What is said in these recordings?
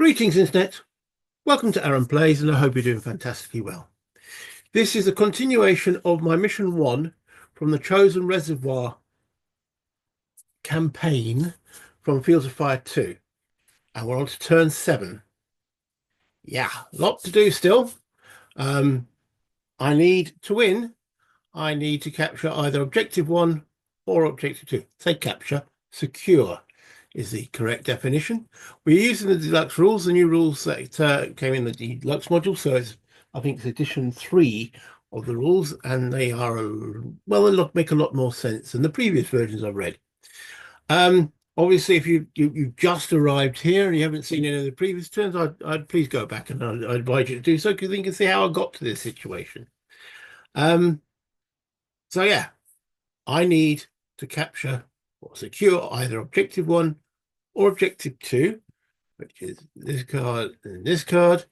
Greetings, Internet. Welcome to Aaron Plays, and I hope you're doing fantastically well. This is a continuation of my Mission 1 from the Chosin Reservoir campaign from Fields of Fire 2. And we're on to turn 7. Yeah, a lot to do still. I need to win. I need to capture either Objective 1 or Objective 2. Say capture, secure is the correct definition. We're using the deluxe rules, the new rules that came in the deluxe module. So I think it's edition 3 of the rules, and they are, well, they make a lot more sense than the previous versions I've read. Obviously, if you've just arrived here and you haven't seen any of the previous turns, I'd please go back, and I'd advise you to do so, because you can see how I got to this situation. So yeah, I need to capture or secure either Objective 1 or Objective 2, which is this card and this card.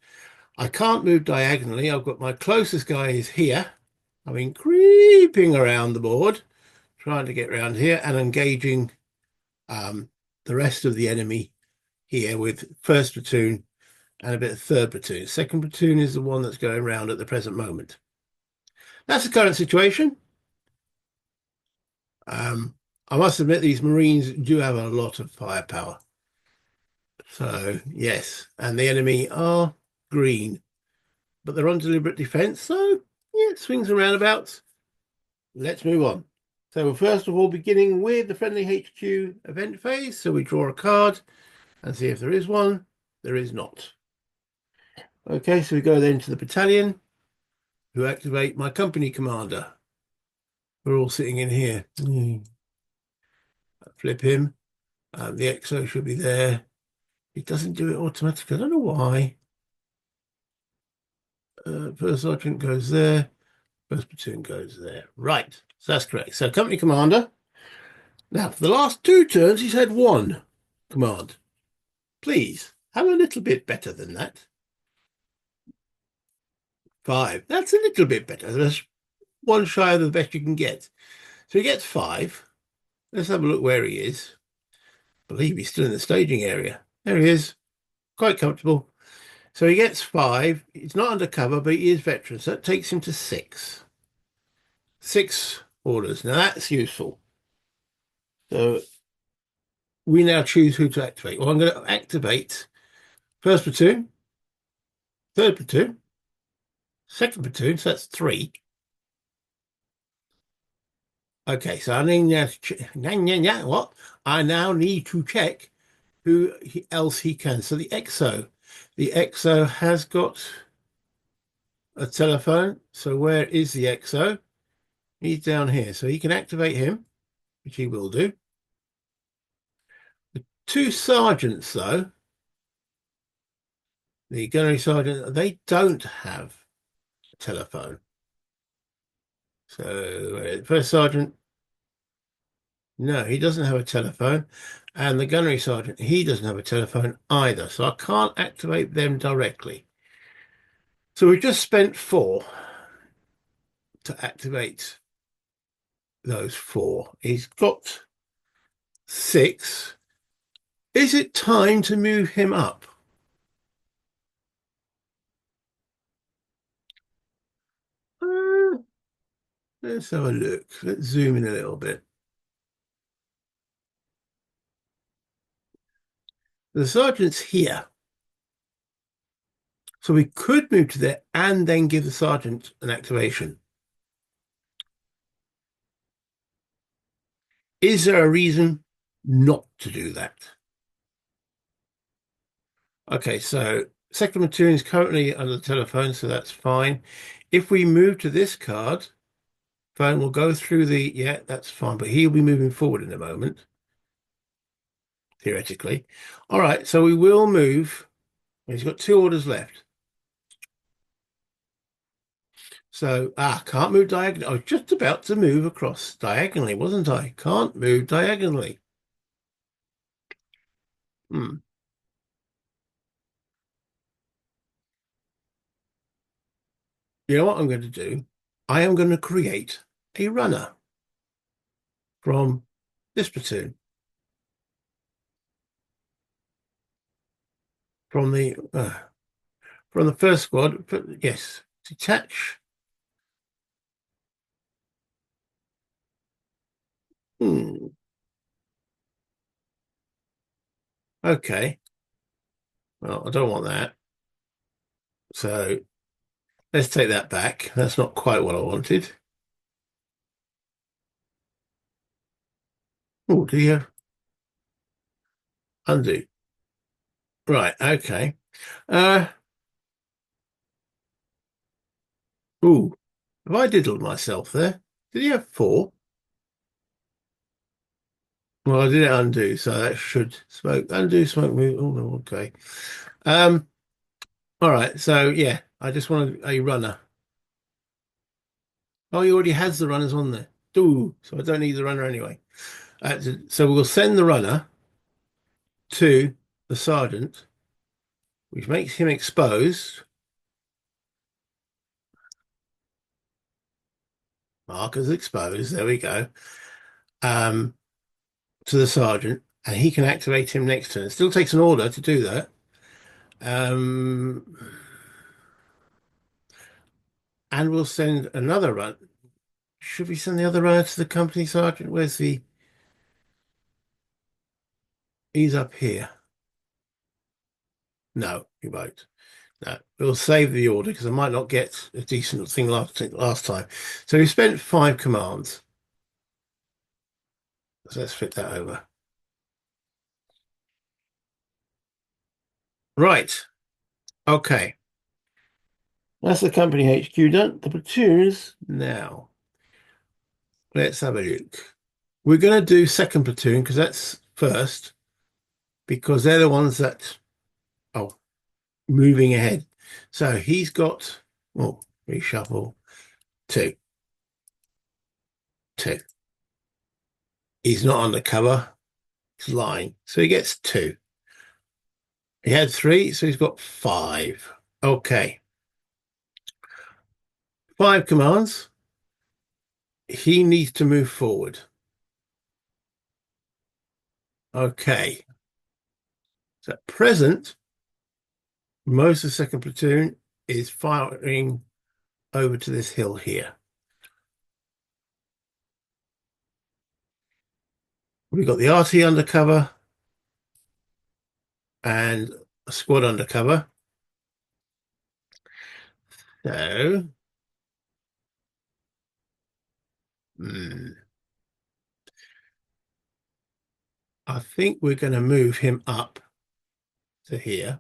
I can't move diagonally. I've got my closest guy is here. I've been creeping around the board, trying to get around here and engaging the rest of the enemy here with first platoon and a bit of third platoon. Second platoon is the one that's going around at the present moment. That's the current situation. I must admit, these Marines do have a lot of firepower. So, yes, and the enemy are green, but they're on deliberate defense. So, yeah, swings and roundabouts. Let's move on. So, first of all, beginning with the friendly HQ event phase. So, we draw a card and see if there is one. There is not. Okay, so we go then to the battalion, who activate my company commander. We're all sitting in here. Flip him. The XO should be there. It doesn't do it automatically. I don't know why. First sergeant goes there. First platoon goes there. Right. So that's correct. So company commander. Now, for the last 2 turns, he's had 1 command. Please, have a little bit better than that. 5. That's a little bit better. That's 1 shy of the best you can get. So he gets 5. Let's have a look where he is. I believe he's still in the staging area. There he is. Quite comfortable. So he gets 5. He's not undercover, but he is veteran. So that takes him to 6. 6 orders. Now that's useful. So we now choose who to activate. Well, I'm going to activate first platoon, third platoon, second platoon. So that's 3. Okay, so I need now what? I now need to check who else he can. So the XO has got a telephone. So where is the XO? He's down here. So he can activate him, which he will do. The 2 sergeants, though, the gunnery sergeant, they don't have a telephone. So first sergeant, no, he doesn't have a telephone. And the gunnery sergeant, he doesn't have a telephone either. So I can't activate them directly. So we've just spent 4 to activate those 4. He's got 6. Is it time to move him up? Let's have a look. Let's zoom in a little bit. The sergeant's here. So we could move to there and then give the sergeant an activation. Is there a reason not to do that? Okay, so second platoon is currently under the telephone, so that's fine. If we move to this card, phone will go through the, yeah, that's fine, but he'll be moving forward in a moment, theoretically. All right, so we will move. He's got 2 orders left. So, can't move diagonally. I was just about to move across diagonally, wasn't I? Can't move diagonally. You know what I'm going to do? I am going to create a runner from this platoon. from the first squad. But yes, detach. Hmm. Okay. Well, I don't want that. So let's take that back. That's not quite what I wanted. Oh, do you undo? Right. Okay. Uh. Ooh. Have I diddled myself there? Did you have four? Well, I did it undo, so that should smoke move. Oh no, okay. Um, all right, so yeah, I just want a runner. Oh, he already has the runners on there. Ooh, so I don't need the runner anyway. So we'll send the runner to the sergeant, which makes him exposed. Mark as exposed. There we go. Um, to the sergeant, and he can activate him next turn. It still takes an order to do that. Um, and we'll send another run. Should we send the other runner to the company sergeant? Where's the? He's up here. No, he won't. No, we'll save the order because I might not get a decent thing last time. So we spent 5 commands. So let's flip that over. Right. Okay. That's the company HQ done. The platoons now. Let's have a look. We're going to do second platoon because that's first, because they're the ones that are moving ahead. So he's got, oh, reshuffle, two, two. He's not undercover. He's lying. So he gets two. He had three, so he's got five. Okay. 5 commands. He needs to move forward. Okay. So at present, most of the second platoon is firing over to this hill here. We've got the RT undercover and a squad undercover. So, hmm, I think we're going to move him up to here.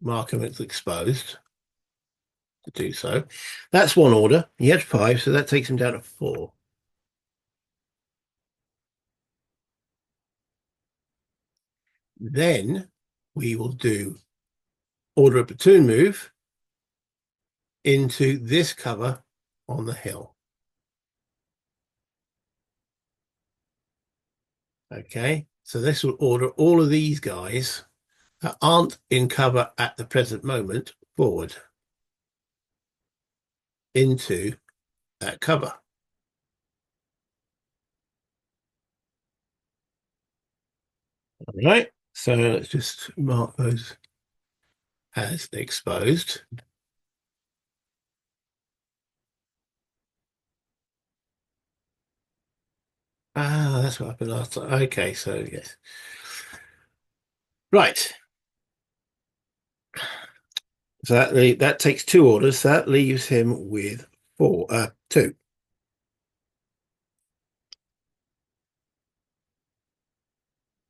Mark him as exposed to do so. That's one order. He had 5, so that takes him down to 4. Then we will do order a platoon move into this cover on the hill. Okay, so this will order all of these guys that aren't in cover at the present moment forward into that cover. All right, so let's just mark those as exposed. Ah, that's what happened last time. Okay, so yes. Right. So that takes 2 orders. So that leaves him with 2.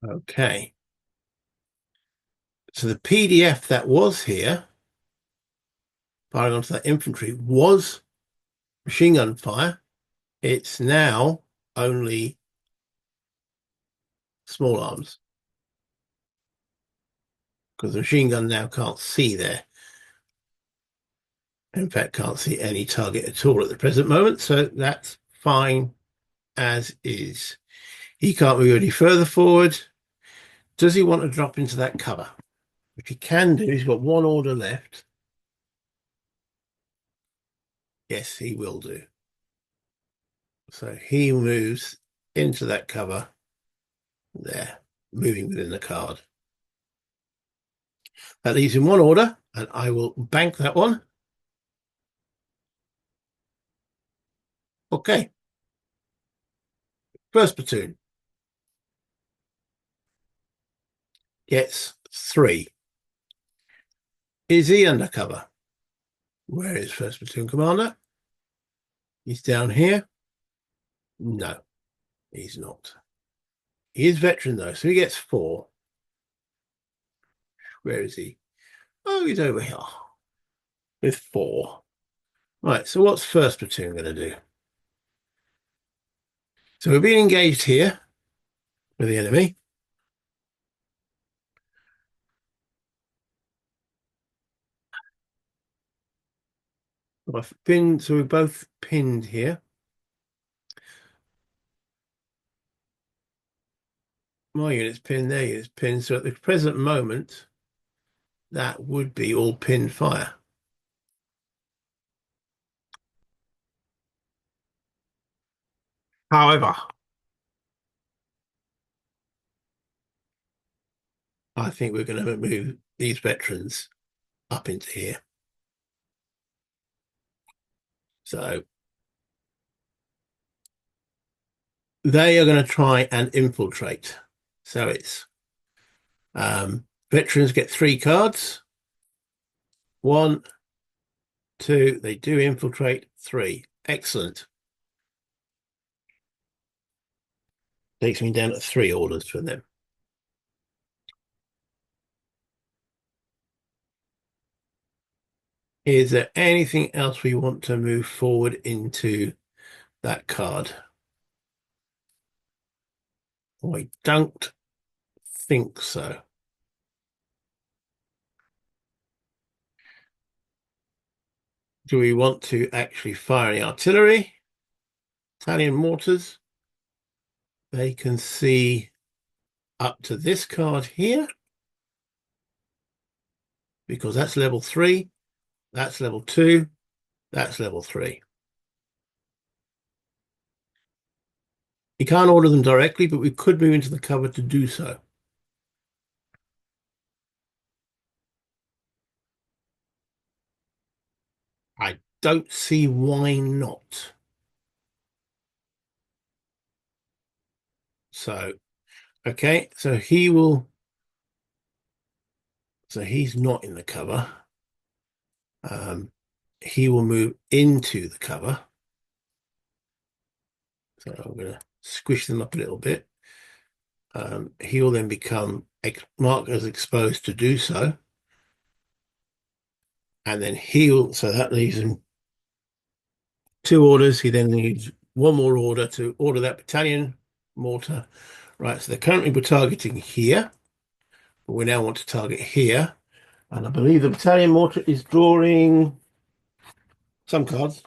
Okay. So the PDF that was here, firing onto that infantry, was machine gun fire. It's now only small arms because the machine gun now can't see there. In fact, can't see any target at all at the present moment. So that's fine as is. He can't move any further forward. Does he want to drop into that cover? Which he can do. He's got 1 order left. Yes, he will do. So he moves into that cover there, moving within the card. That leaves in one order, and I will bank that one. Okay. First platoon gets 3. Is he undercover? Where is first platoon commander? He's down here. No, he's not. He is veteran though, so he gets 4. Where is he? Oh, he's over here with 4. Right, so what's first platoon going to do? So we've been engaged here with the enemy. I've pinned, so we're both pinned here. My unit's pinned, their unit's pinned. So at the present moment, that would be all pinned fire. However, I think we're going to move these veterans up into here. So they are going to try and infiltrate. So it's veterans get 3 cards. 1, 2, they do infiltrate. 3. Excellent. Takes me down to 3 orders for them. Is there anything else we want to move forward into that card? I don't think so. Do we want to actually fire any artillery? Italian mortars. They can see up to this card here, because that's level 3, that's level 2, that's level 3. You can't order them directly, but we could move into the cover to do so. I don't see why not. So, okay, so he will. So he's not in the cover. He will move into the cover. So I'm going to squish them up a little bit. He will then become marked as exposed to do so. And then so that leaves him 2 orders. He then needs 1 more order to order that battalion mortar. Right, so they're currently targeting here, but we now want to target here. And I believe the battalion mortar is drawing some cards.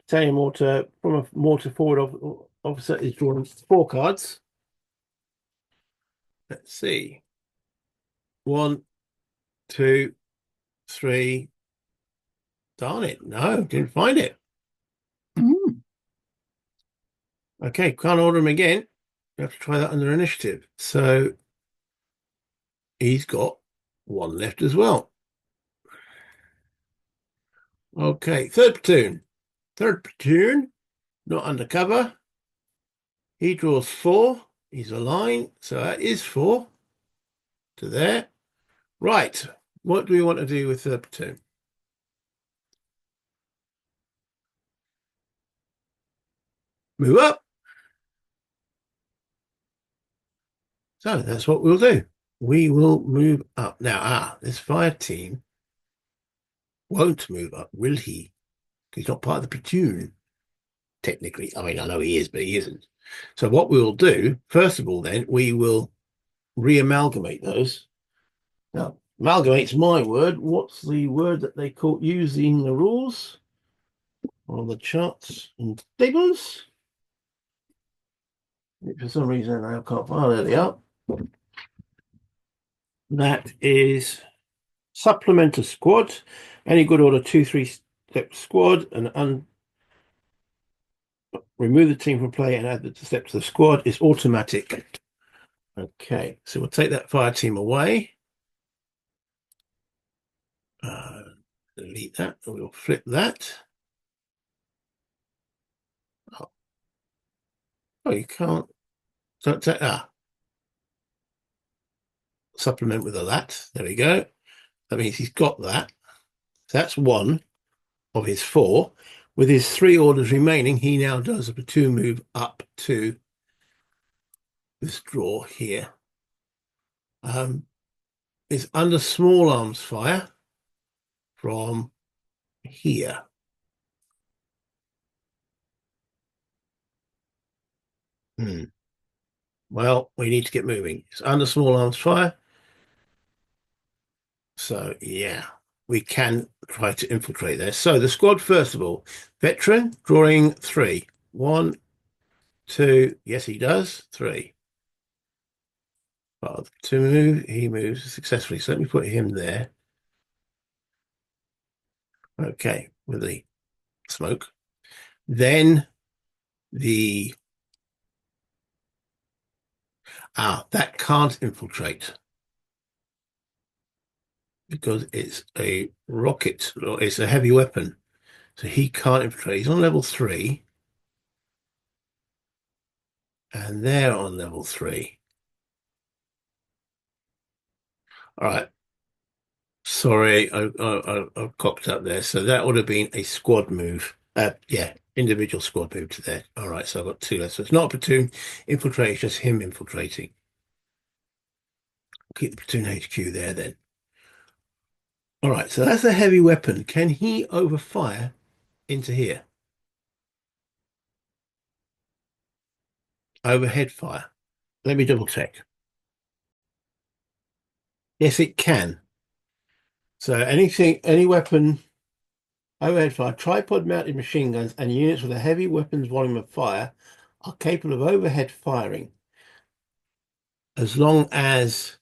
Battalion mortar from a mortar forward officer is drawing 4 cards. Let's see. 1, 2, 3. Darn it. No, didn't find it. Okay, can't order him again. You have to try that under initiative. So he's got 1 left as well. Okay, third platoon. Third platoon, not undercover. He draws 4. He's a line, so that is 4 to there. Right, what do we want to do with third platoon? Move up. So that's what we'll do. We will move up. Now, this fire team won't move up, will he? He's not part of the platoon, technically. I mean, I know he is, but he isn't. So what we'll do, first of all, then, we will re-amalgamate those. Now, amalgamate's my word. What's the word that they use in the rules? On the charts and tables? For some reason, I can't find. There they are. That is supplement a squad. Any good order 2-3-step squad and remove the team from play and add the step to the squad is automatic. Okay, so we'll take that fire team away. Uh, Delete that, and we'll flip that. Oh, oh, you can't. Don't take supplement with a lat. There we go. That means he's got that. So that's one of his four. With his three orders remaining, he now does a platoon move up to this drawer here. It's under small arms fire from here. Hmm. Well, we need to get moving. It's under small arms fire. So, yeah, we can try to infiltrate there. So, the squad, first of all, veteran, drawing three. One, two, yes, he does. Three. Well, to move, he moves successfully. So, let me put him there. Okay, with the smoke. Then the that can't infiltrate because it's a rocket, or it's a heavy weapon. So he can't infiltrate. He's on level 3, and they're on level 3. All right. Sorry, I cocked up there. So that would have been a squad move. Yeah, individual squad move to there. All right, so I've got two less. So it's not a platoon infiltrate, it's just him infiltrating. Keep the platoon HQ there then. All right, so that's a heavy weapon. Can he overfire into here? Overhead fire. Let me double check. Yes, it can. So any weapon, overhead fire, tripod mounted machine guns, and units with a heavy weapons volume of fire are capable of overhead firing as long as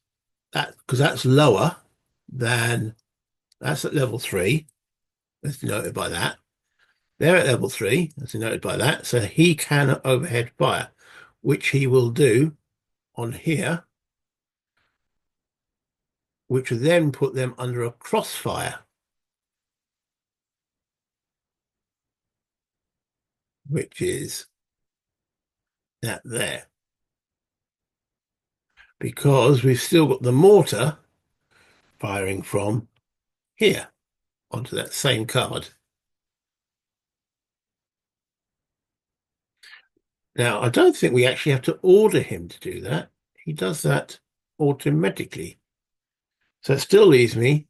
that, because that's lower than, that's at level 3. That's denoted by that. They're at level 3. That's denoted by that. So he can overhead fire, which he will do on here, which will then put them under a crossfire, which is that there. Because we've still got the mortar firing from here onto that same card. Now, I don't think we actually have to order him to do that. He does that automatically. So it still leaves me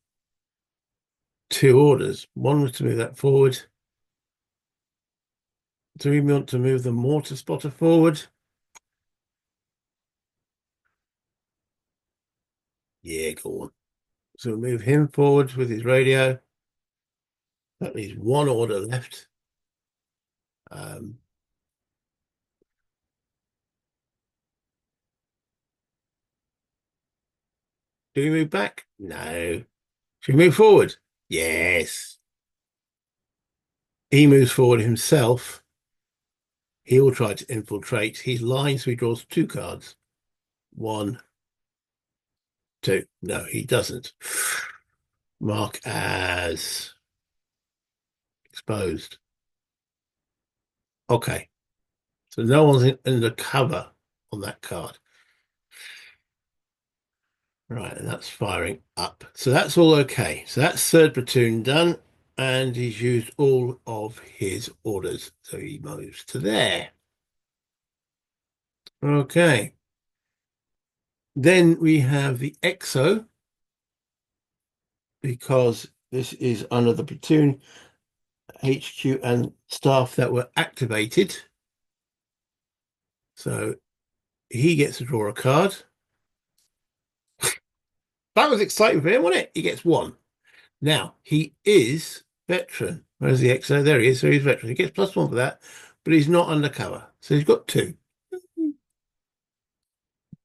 two orders. One was to move that forward. Do we want to move the mortar spotter forward? Yeah, go on. So we'll move him forward with his radio. That leaves one order left. Um, do we move back? No. Should we move forward? Yes. He moves forward himself. He will try to infiltrate. He's lying, so he draws two cards. One, two. No, he doesn't. Mark as exposed. Okay. So no one's in the cover on that card. Right, and that's firing up. So that's all okay. So that's third platoon done, and he's used all of his orders. So he moves to there. Okay. Then we have the EXO, because this is under the platoon HQ and staff that were activated. So he gets to draw a card. That was exciting for him, wasn't it? He gets one. Now, he is veteran. Where's the EXO? There he is. So he's veteran. He gets +1 for that, but he's not undercover. So he's got two.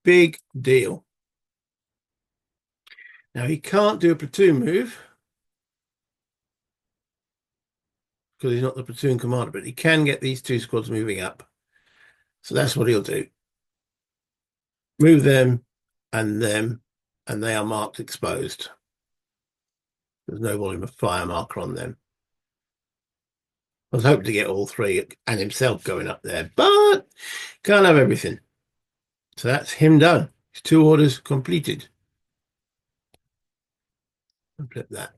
Big deal. Now, he can't do a platoon move because he's not the platoon commander, but he can get these two squads moving up. So that's what he'll do. move them, and they are marked exposed. There's no volume of fire marker on them. I was hoping to get all three and himself going up there, but can't have everything. So that's him done. His 2 orders completed. I'll flip that.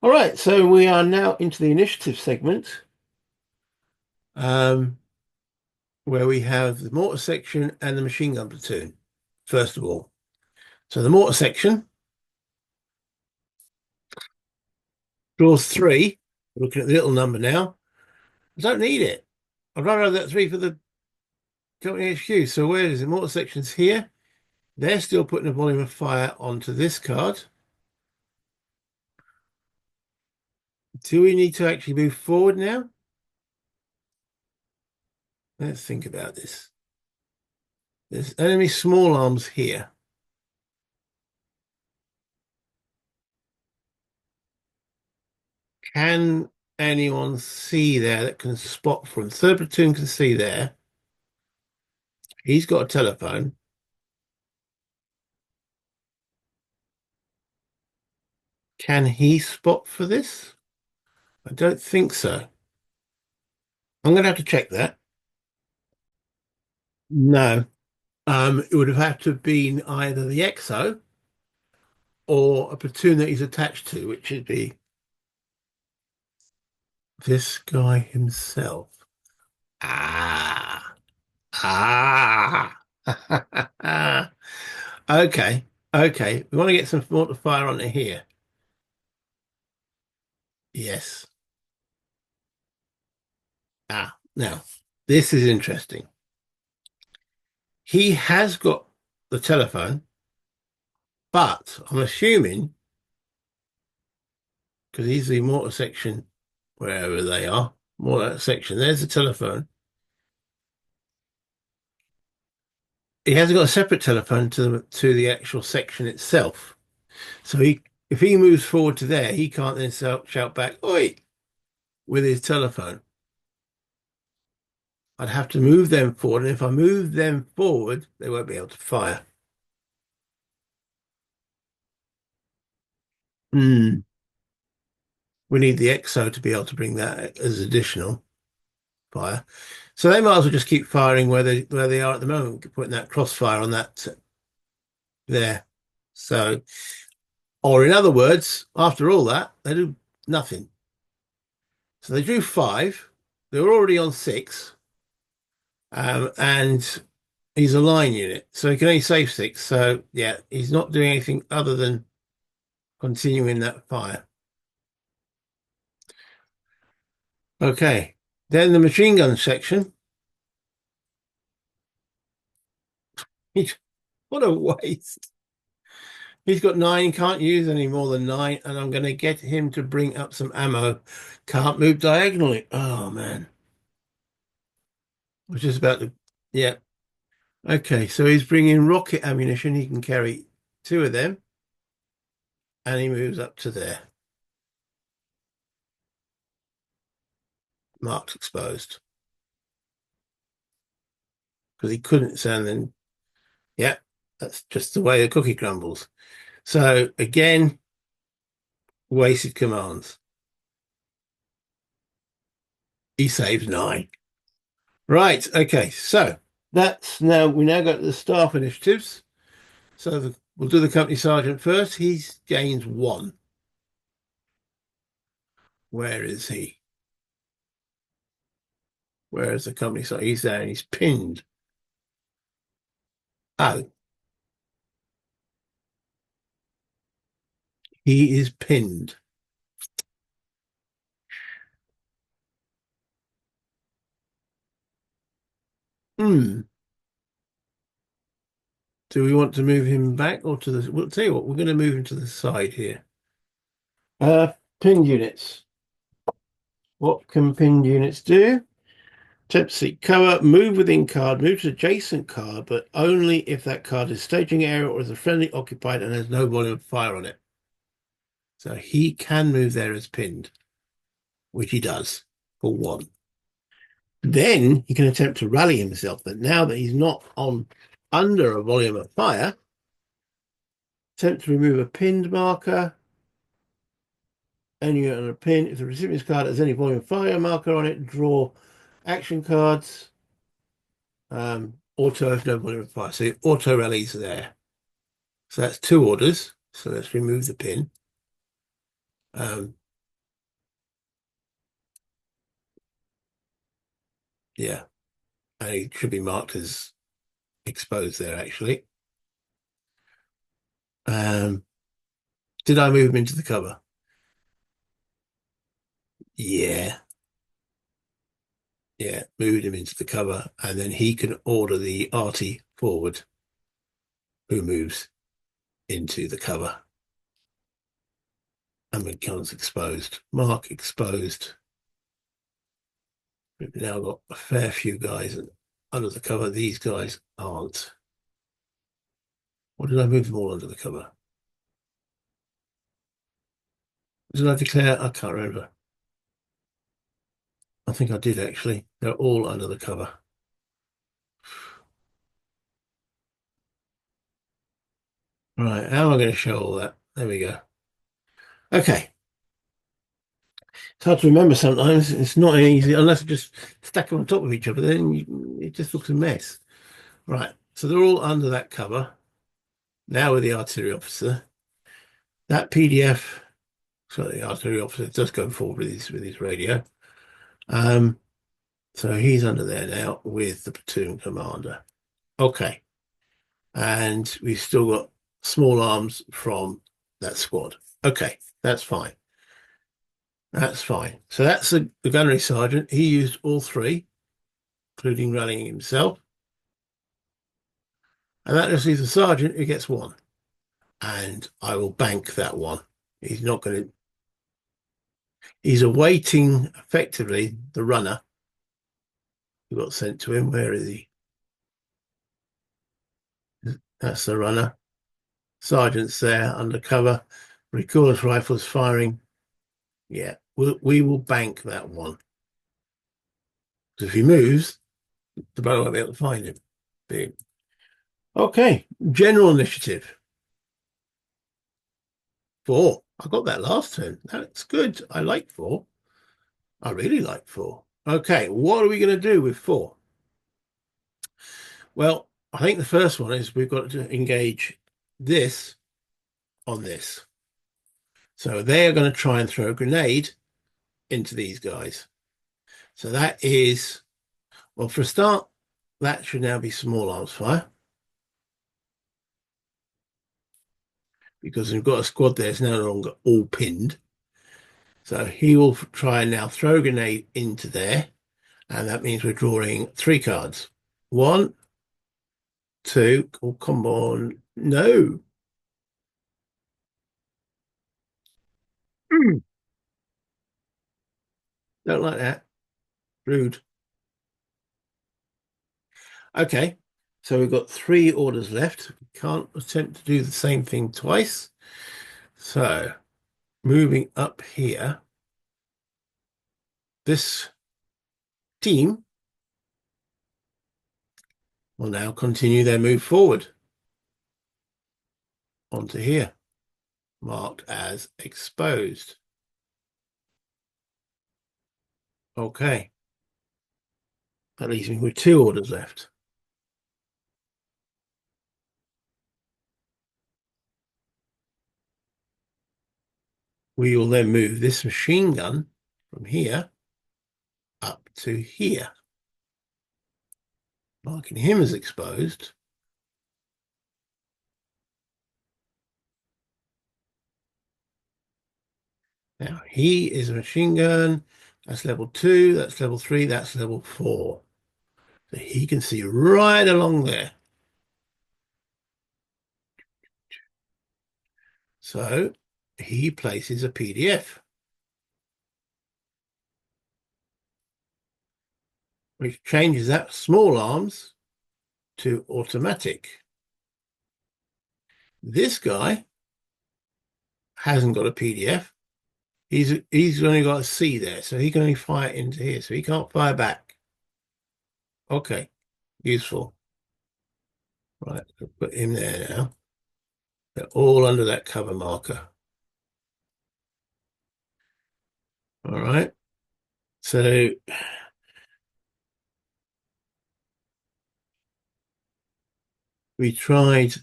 All right, so we are now into the initiative segment, where we have the mortar section and the machine gun platoon, first of all. So the mortar section draws 3. Looking at the little number now. I don't need it. I'd rather have that 3 for the company HQ. So where is the mortar section's here? They're still putting a volume of fire onto this card. Do we need to actually move forward now? Let's think about this. There's enemy small arms here. Can anyone see there that can spot from? 3rd platoon can see there. He's got a telephone. Can he spot for this? I don't think so. I'm going to have to check that. No. It would have had to have been either the EXO or a platoon that he's attached to, which would be this guy himself. Ah. Ah. Okay. Okay. We want to get some mortar fire on it here. Yes. Ah, now this is interesting. He has got the telephone, but I'm assuming because he's the mortar section, wherever they are, mortar section. There's the telephone. He hasn't got a separate telephone to the actual section itself. So if he moves forward to there, he can't then shout back, "Oi!" with his telephone. I'd have to move them forward, and if I move them forward, they won't be able to fire. We need the EXO to be able to bring that as additional fire. So they might as well just keep firing where they are at the moment, putting that crossfire on that there. So, or in other words, after all that, they do nothing. So they drew 5. They were already on 6. And he's a line unit, so he can only save 6. So yeah, he's not doing anything other than continuing that fire. Okay, then the machine gun section. What a waste. He's got 9, can't use any more than 9, and I'm going to get him to bring up some ammo. Can't move diagonally. Oh, man. I was just about to... Yeah. Okay, so he's bringing rocket ammunition. He can carry 2 of them, and he moves up to there. Marked exposed. Because he couldn't send them. Yeah, that's just the way the cookie crumbles. So, again, wasted commands. He saves 9. Right, okay, so we now got the staff initiatives. So we'll do the company sergeant first. He gains 1. Where is he? Where is the company sergeant? He's there and he's pinned. Oh, he is pinned. Hmm. Do we want to move him back or to the... We'll tell you what, we're going to move him to the side here. Pinned units. What can pinned units do? Attempt to seek cover, move within card, move to adjacent card, but only if that card is staging area or is a friendly occupied and has no volume of fire on it. So he can move there as pinned, which he does for 1. Then he can attempt to rally himself, but now that he's not on under a volume of fire. Attempt to remove a pinned marker. Any on a pin. If the recipient's card has any volume of fire marker on it, draw action cards. Auto if no volume of fire. So auto rallies there. So that's 2 orders. So let's remove the pin. Yeah, and it should be marked as exposed there actually. Did I move him into the cover? Yeah, moved him into the cover, and then he can order the arty forward, who moves into the cover and becomes exposed. Mark exposed. We've now got a fair few guys under the cover. These guys aren't. Or did I move them all under the cover? Did I declare? I can't remember. I think I did actually. They're all under the cover. Right, how am I going to show all that? There we go. Okay. It's hard to remember sometimes. It's not easy unless you just stack them on top of each other. Then it just looks a mess. Right, so they're all under that cover. Now with the artillery officer. That PDF, so the artillery officer does go forward with his radio. So he's under there now with the platoon commander. Okay. And we've still got small arms from that squad. Okay, that's fine. That's fine. So that's the gunnery sergeant. He used all 3, including rallying himself. And that just leaves the sergeant who gets 1. And I will bank that 1. He's not going to... He's awaiting, effectively, the runner who got sent to him. Where is he? That's the runner. Sergeant's there, undercover. Recorder's rifles firing. Yeah, we will bank that 1. Because if he moves, the boat won't be able to find him. Big. Okay, general initiative. 4. I got that last turn. That's good. I like 4. I really like 4. Okay, what are we going to do with 4? Well, I think the first one is we've got to engage this on this. So they are going to try and throw a grenade into these guys. So that is, well, for a start, that should now be small arms fire. Because we've got a squad there, it's no longer all pinned. So he will try and now throw a grenade into there. And that means we're drawing 3 cards. 1, 2, oh, come on. No. Don't like that. Rude. Okay. So we've got 3 orders left. We can't attempt to do the same thing twice. So moving up here, this team will now continue their move forward onto here, marked as exposed. Okay. That leaves me with 2 orders left. We will then move this machine gun from here up to here, marking him as exposed. Now he is a machine gun. That's level 2, that's level 3, that's level 4. So he can see right along there. So he places a PDF, which changes that small arms to automatic. This guy hasn't got a PDF. He's only got a C there, so he can only fire into here, so he can't fire back. Okay, useful. Right, put him there now. They're all under that cover marker. All right. So we tried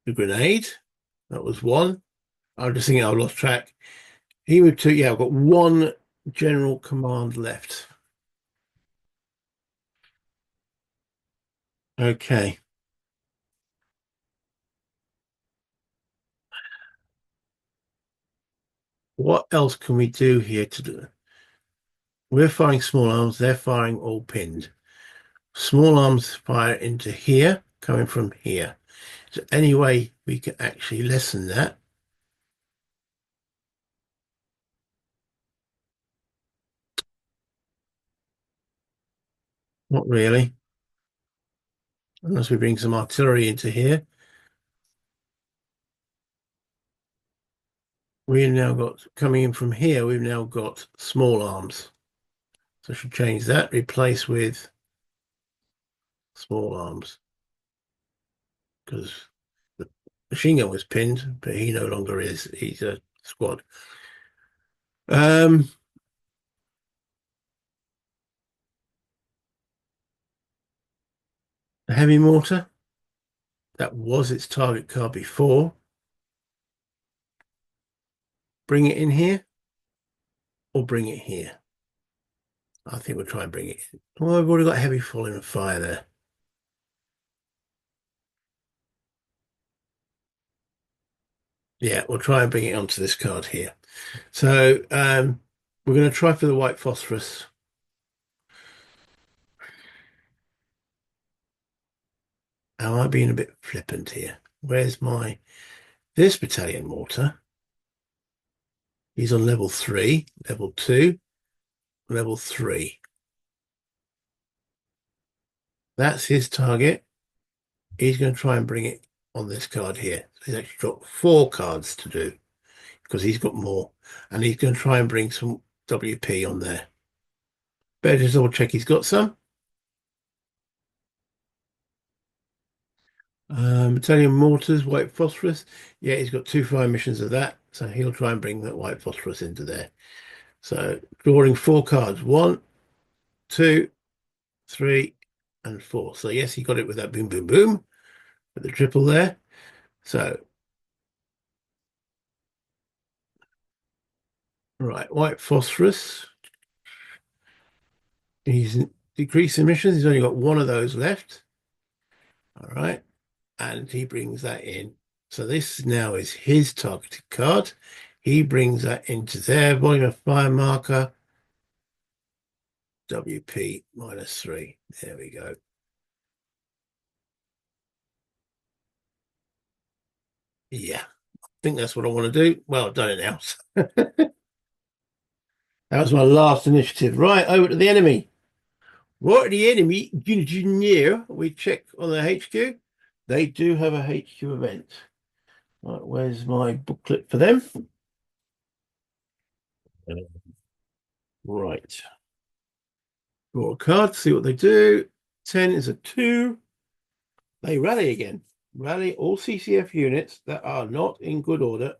the grenade. That was one. I'm just thinking I've lost track. He moved two. Yeah, I've got one general command left. Okay. What else can we do here to do? We're firing small arms. They're firing all pinned. Small arms fire into here, coming from here. So any way we can actually lessen that? Not really, unless we bring some artillery into here. We've now got, coming in from here, we've now got small arms. So I should change that, replace with small arms. Because the machine gun was pinned, but he no longer is. He's a squad. Um, a heavy mortar. That was its target card before. Bring it in here or bring it here. I think we'll try and bring it in. Well, I've already got heavy falling of fire there. Yeah, we'll try and bring it onto this card here. So we're going to try for the white phosphorus. Am I being a bit flippant here? Where's my this battalion mortar? He's on level 3, level 2, level 3. That's his target. He's going to try and bring it on this card here. So he's actually got 4 cards to do because he's got more. And he's going to try and bring some WP on there. Better just double check he's got some. Battalion mortars, white phosphorus. Yeah, he's got 2 fire missions of that. So he'll try and bring that white phosphorus into there. So drawing 4 cards. 1, 2, 3, and 4. So yes, he got it with that boom, boom, boom. With the triple there. So, right, white phosphorus. He's decreased emissions. He's only got 1 of those left. All right. And he brings that in. So this now is his targeted card. He brings that into there. Volume of fire marker. WP -3. There we go. Yeah, I think that's what I want to do. Well, I've done it now. That was my last initiative. Right, over to the enemy. What are the enemy engineer? We check on the HQ. They do have a HQ event. Right, where's my booklet for them? Right. Draw a card, see what they do. 10 is a 2. They rally again. Rally all CCF units that are not in good order.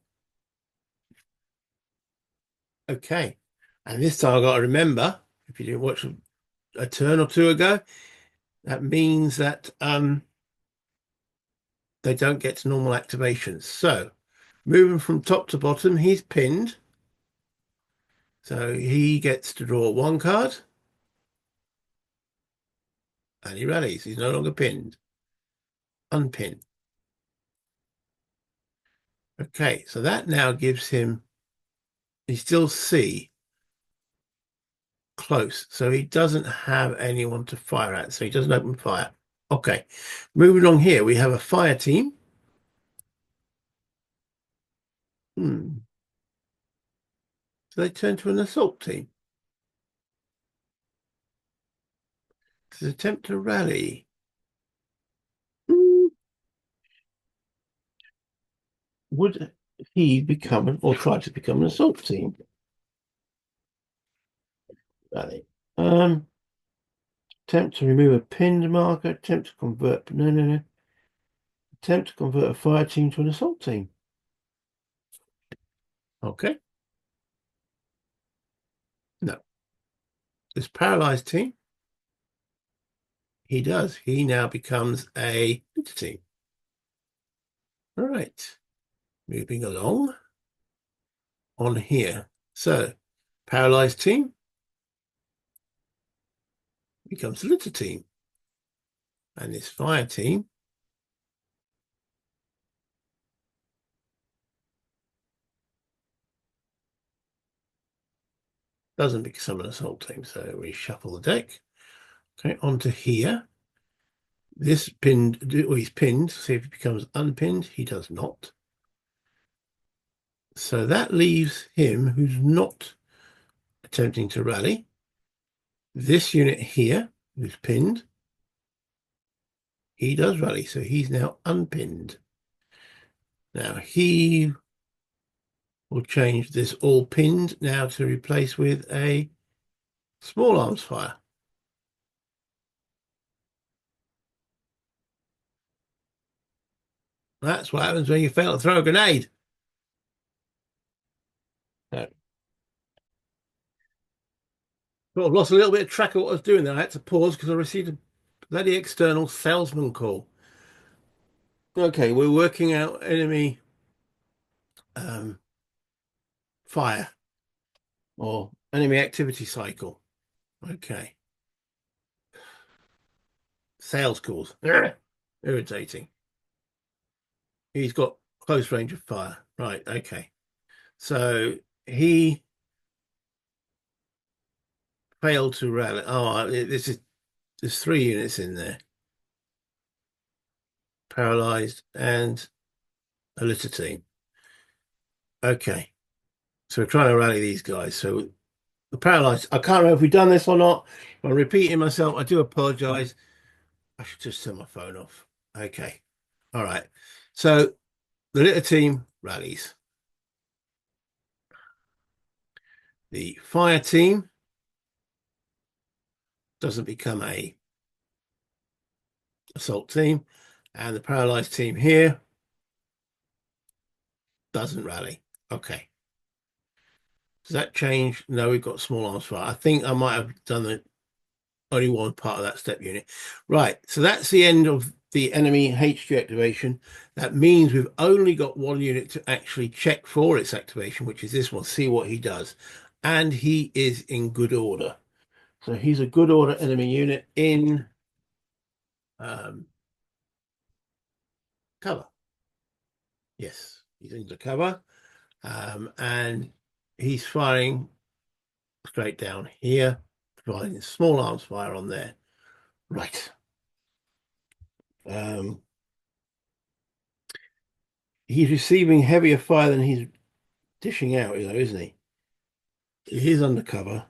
Okay. And this time I've got to remember, if you didn't watch a turn or two ago, that means that they don't get to normal activations. So moving from top to bottom, he's pinned. So he gets to draw 1 card and he rallies. He's no longer pinned. Unpin. Okay, so that now gives him, he still C close, so he doesn't have anyone to fire at, so he doesn't open fire. Okay, moving on here, we have a fire team. So they turn to an assault team. To attempt to rally. Hmm. Would he become or try to become an assault team? Rally. Attempt to remove a pinned marker, attempt to convert. No, no, no. Attempt to convert a fire team to an assault team. Okay. No. This paralyzed team, he does. He now becomes a leader team. All right. Moving along on here. So, paralyzed team becomes a litter team. And this fire team doesn't become an assault team. So we shuffle the deck. Okay, onto here. This pinned, well, he's pinned. See if he becomes unpinned. He does not. So that leaves him, who's not attempting to rally. This unit here, who's pinned, he does rally. So he's now unpinned. Now he will change this all pinned now to replace with a small arms fire. That's what happens when you fail to throw a grenade. So, sort of lost a little bit of track of what I was doing there. I had to pause because I received a bloody external salesman call. Okay, we're working out enemy fire or enemy activity cycle. Okay. Sales calls. Irritating. He's got close range of fire. Right, okay. So he failed to rally. Oh, there's 3 units in there. Paralyzed and a litter team. Okay. So we're trying to rally these guys. So the paralyzed, I can't remember if we've done this or not. I'm repeating myself. I do apologize. I should just turn my phone off. Okay. All right. So the litter team rallies. The fire team doesn't become a assault team. And the paralyzed team here doesn't rally. Okay. Does that change? No, we've got small arms fire. I think I might have done the only one part of that step unit. Right. So that's the end of the enemy HQ activation. That means we've only got 1 unit to actually check for its activation, which is this one, see what he does. And he is in good order. So he's a good order enemy unit in cover. Yes, he's into cover. And he's firing straight down here, providing small arms fire on there. Right. He's receiving heavier fire than he's dishing out, though, isn't he? He is undercover.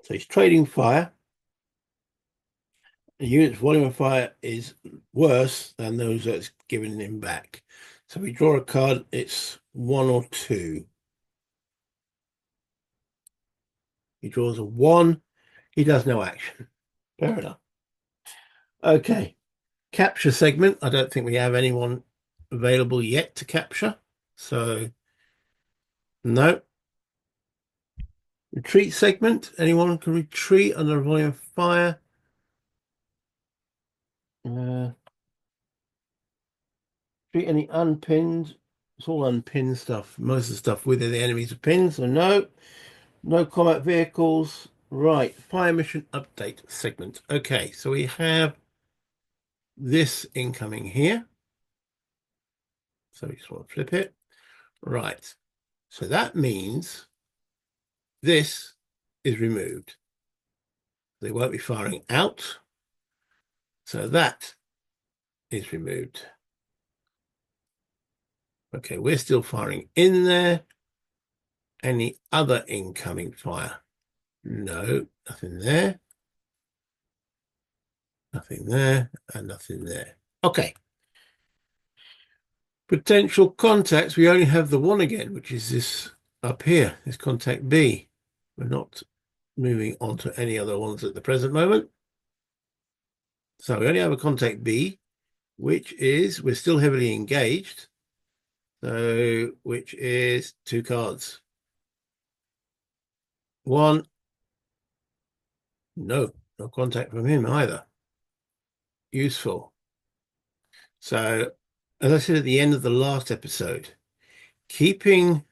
So he's trading fire. The unit's volume of fire is worse than those that's given him back. So we draw a card, it's 1 or 2. He draws a 1. He does no action. Fair enough. Okay. Capture segment. I don't think we have anyone available yet to capture. So, no. Retreat segment. Anyone can retreat under a volume of fire. Treat any unpinned. It's all unpinned stuff. Most of the stuff within the enemies are pinned. So, no. No combat vehicles. Right. Fire mission update segment. Okay. So we have this incoming here. So we just want to flip it. Right. So that means this is removed. They won't be firing out. So that is removed. Okay, we're still firing in there. Any other incoming fire? No, nothing there. Nothing there, and nothing there. Okay. Potential contacts, we only have the one again, which is this up here, this contact B. We're not moving on to any other ones at the present moment. So we only have a contact B, which is, we're still heavily engaged. So, which is 2 cards. 1, no contact from him either. Useful. So, as I said at the end of the last episode, keeping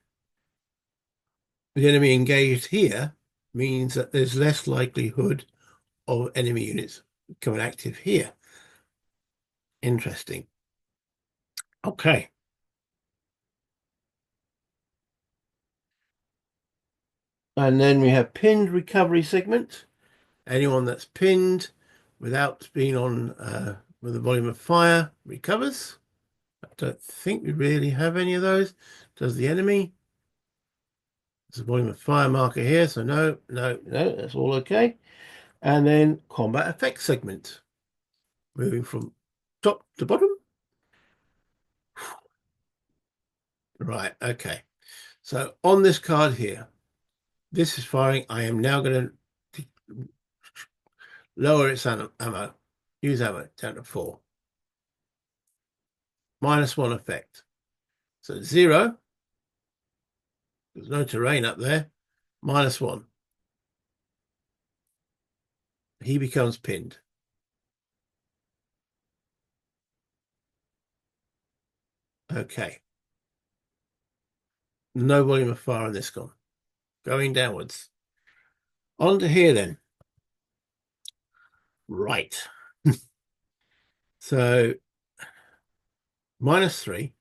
the enemy engaged here means that there's less likelihood of enemy units becoming active here. Interesting. Okay. And then we have pinned recovery segment. Anyone that's pinned without being on with a volume of fire recovers. I don't think we really have any of those. Does the enemy? There's a volume of fire marker here, so no, that's all okay. And then combat effects segment. Moving from top to bottom. Right, okay. So on this card here, this is firing. I am now going to lower its ammo, use ammo down to 4. -1 effect. So 0, there's no terrain up there, -1. He becomes pinned. Okay. No volume of fire on this gun. Going downwards. On to here then. Right. So -3.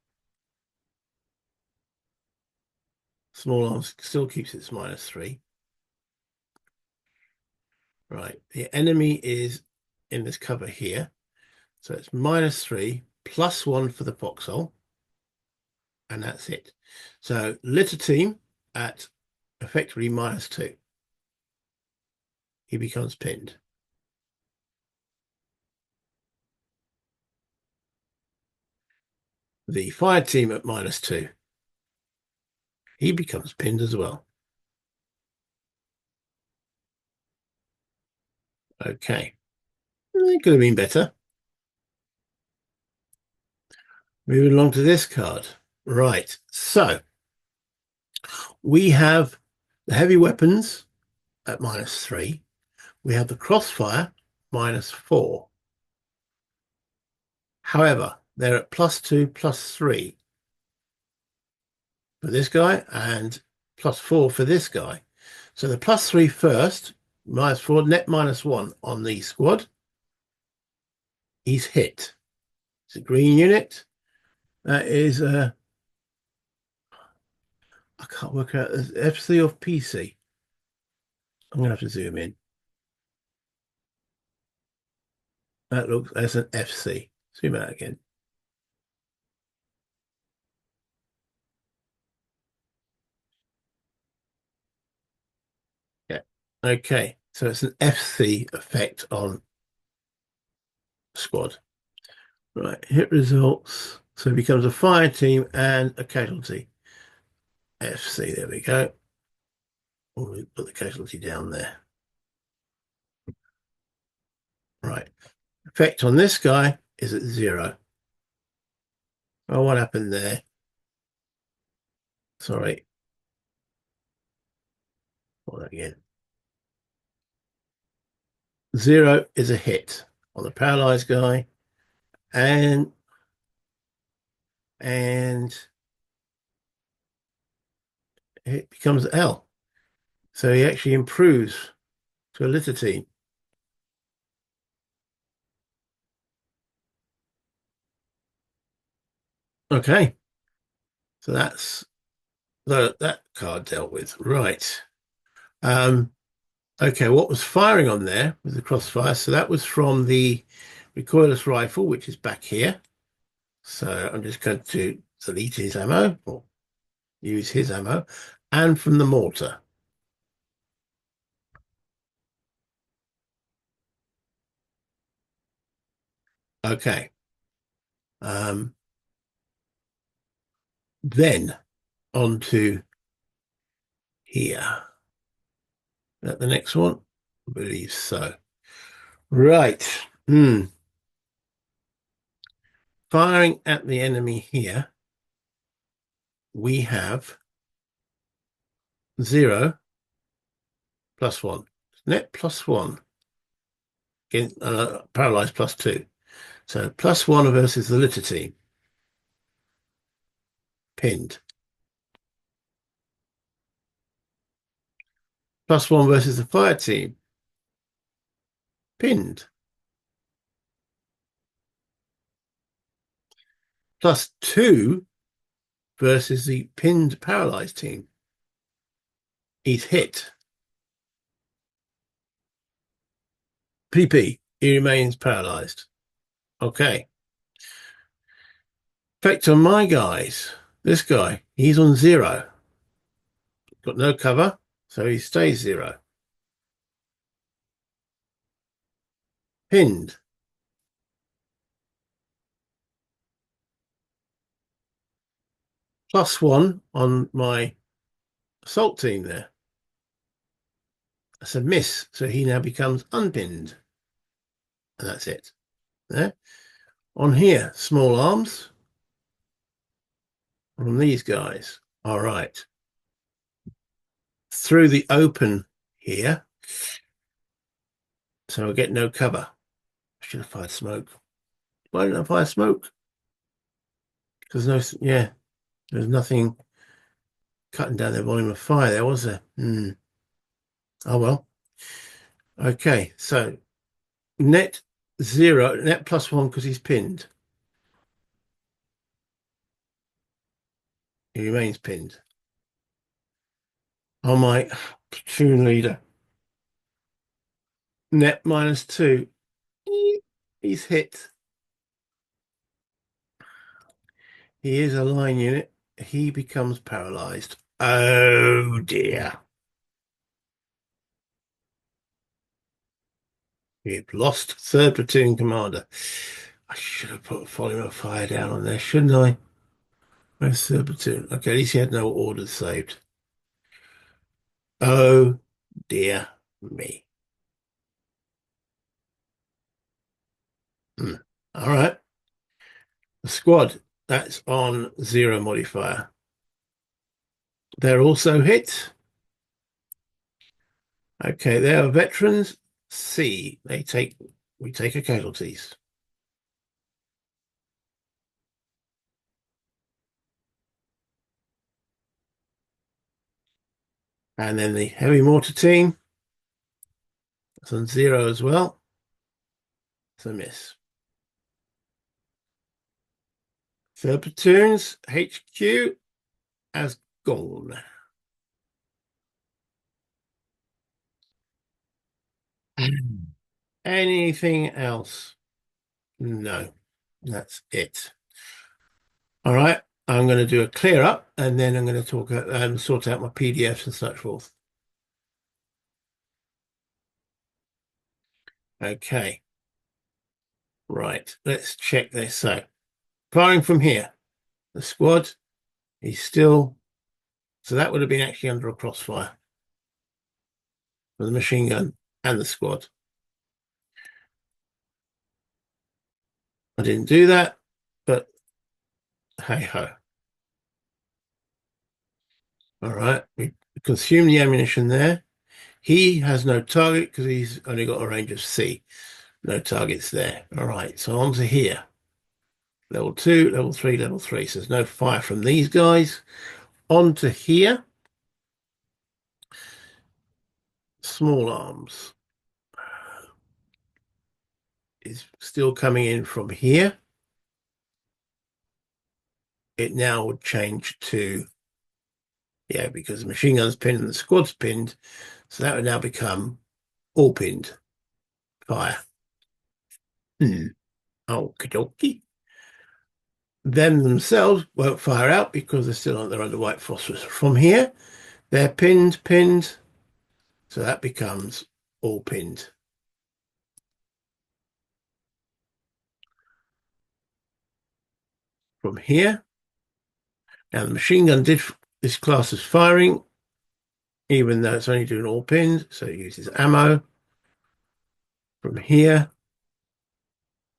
Small arms still keeps its -3. Right. The enemy is in this cover here. So it's -3 +1 for the foxhole. And that's it. So litter team at effectively -2. He becomes pinned. The fire team at -2. He becomes pinned as well. Okay. It could have been better. Moving along to this card. Right. So we have the heavy weapons at -3. We have the crossfire -4. However, they're at +2, +3 for this guy and +4 for this guy. So the +3 first, -4, net -1 on the squad. He's hit. It's a green unit. That is I can't work out FC or PC. I'm gonna have to zoom in. That looks as an FC. Zoom out again. Yeah. Okay. So it's an FC effect on squad. Right. Hit results. So it becomes a fire team and a casualty. FC. There we go. We'll put the casualty down there. Right. Effect on this guy is at 0. Oh, what happened there? Sorry. Hold that again. 0 is a hit on the paralyzed guy, and it becomes L. So he actually improves to a litter team. Okay. So that's that card dealt with. Right. Okay, what was firing on there was the crossfire. So that was from the recoilless rifle, which is back here. So I'm just going to delete his ammo or use his ammo, and from the mortar. Okay. Then on to here. Is that the next one? I believe so. Right. firing at the enemy here, we have 0 plus 1. Net plus 1. Against, paralyzed plus 2. So plus 1 versus the litter team. Pinned. Plus 1 versus the fire team. Pinned. Plus 2 versus the pinned paralyzed team. He's hit. PP. He remains paralyzed. Okay. Effect on my guys. This guy, he's on 0. Got no cover, so he stays 0. Pinned. Plus 1 on my assault team there. That's a miss, so he now becomes unpinned. And that's it. There. On here, small arms. On these guys. All right. Through the open here. So I get no cover. I should have fired smoke. Why didn't I fire smoke? Because there's nothing cutting down the volume of fire there, was there? Oh well. Okay, so net 0, net plus 1 because he's pinned. He remains pinned. On my platoon leader, net minus 2. He's hit. He is a line unit. He becomes paralyzed. Oh dear. We've lost 3rd platoon commander. I should have put volume of fire down on there, shouldn't I? Where's 3rd platoon? Okay, at least he had no orders saved. Oh dear me. All right. The squad, that's on 0 modifier. They're also hit. Okay, they are veterans. C. We take a casualties. And then the heavy mortar team. That's on 0 as well. It's a miss. 3rd platoon's HQ has gone. Anything else? No, that's it. All right, I'm going to do a clear up and then I'm going to talk and sort out my PDFs and such forth. Okay. Right, let's check this. So, firing from here, the squad is still, so that would have been actually under a crossfire for the machine gun and the squad. I didn't do that, but hey ho. All right, we consume the ammunition there. He has no target because he's only got a range of C. No targets there. All right, so on to here. Level 2, level 3, level 3. So there's no fire from these guys. On to here. Small arms is still coming in from here. It now would change to, because the machine gun's pinned and the squad's pinned. So that would now become all pinned. Fire. Okie dokie. Them themselves won't fire out because they're under white phosphorus. From here, they're pinned. So that becomes all pinned. From here, now the machine gun did this class as firing, even though it's only doing all pinned, so it uses ammo. From here,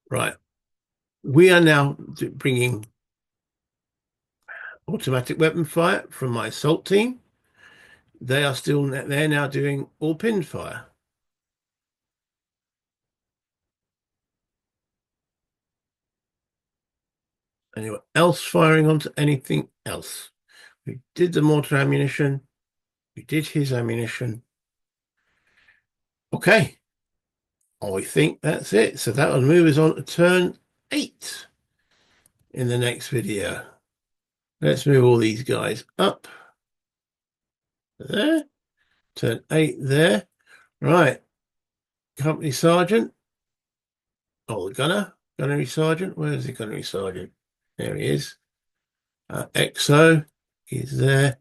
right, We are now bringing automatic weapon fire from my assault team. They're now doing all pin fire. Anyone else firing onto anything else? We did the mortar ammunition. We did his ammunition. Okay. I think that's it. So that will move us on to turn 8 in the next video. Let's move all these guys up. There. Turn 8 there. Right. Company Sergeant. Oh, the gunner. Gunnery Sergeant. Where's the Gunnery Sergeant? There he is. XO is there.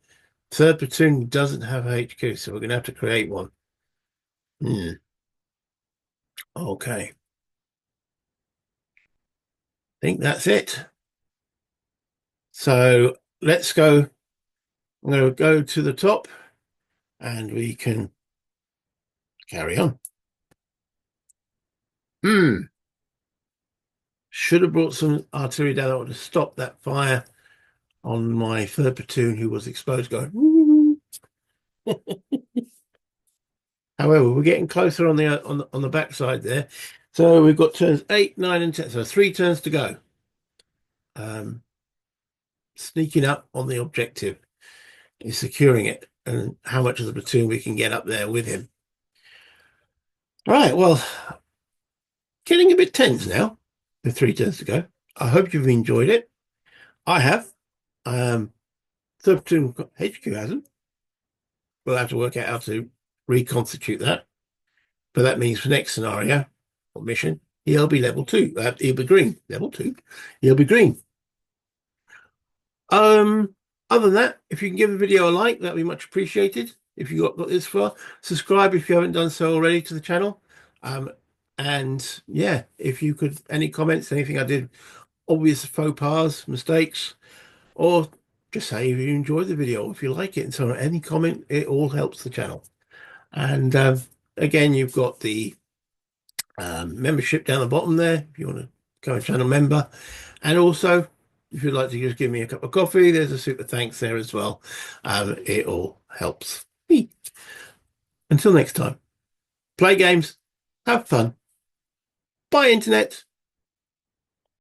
Third platoon doesn't have HQ, so we're going to have to create one. Okay. I think that's it. So let's go. I'm going to go to the top and we can carry on. Should have brought some artillery down. I would have stopped that fire on my third platoon who was exposed going. However, we're getting closer on the backside there. So we've got turns 8, 9, and 10. So 3 turns to go. Sneaking up on the objective is securing it and how much of the platoon we can get up there with him. Right, well, getting a bit tense now with 3 turns to go. I hope you've enjoyed it. I have. Third platoon HQ hasn't. We'll have to work out how to reconstitute that. But that means for next scenario or mission, he'll be level 2. He'll be green. Level 2. He'll be green. Other than that, if you can give the video a like, that'd be much appreciated. If you got this far, subscribe if you haven't done so already to the channel. And yeah, if you could, any comments, anything I did, obvious faux pas, mistakes, or just say if you enjoyed the video, if you like it, and so on, any comment, it all helps the channel. And again, you've got the membership down the bottom there if you want to become a channel member. And also, if you'd like to just give me a cup of coffee, there's a super thanks there as well. It all helps me. Until next time, play games, have fun. Bye, Internet.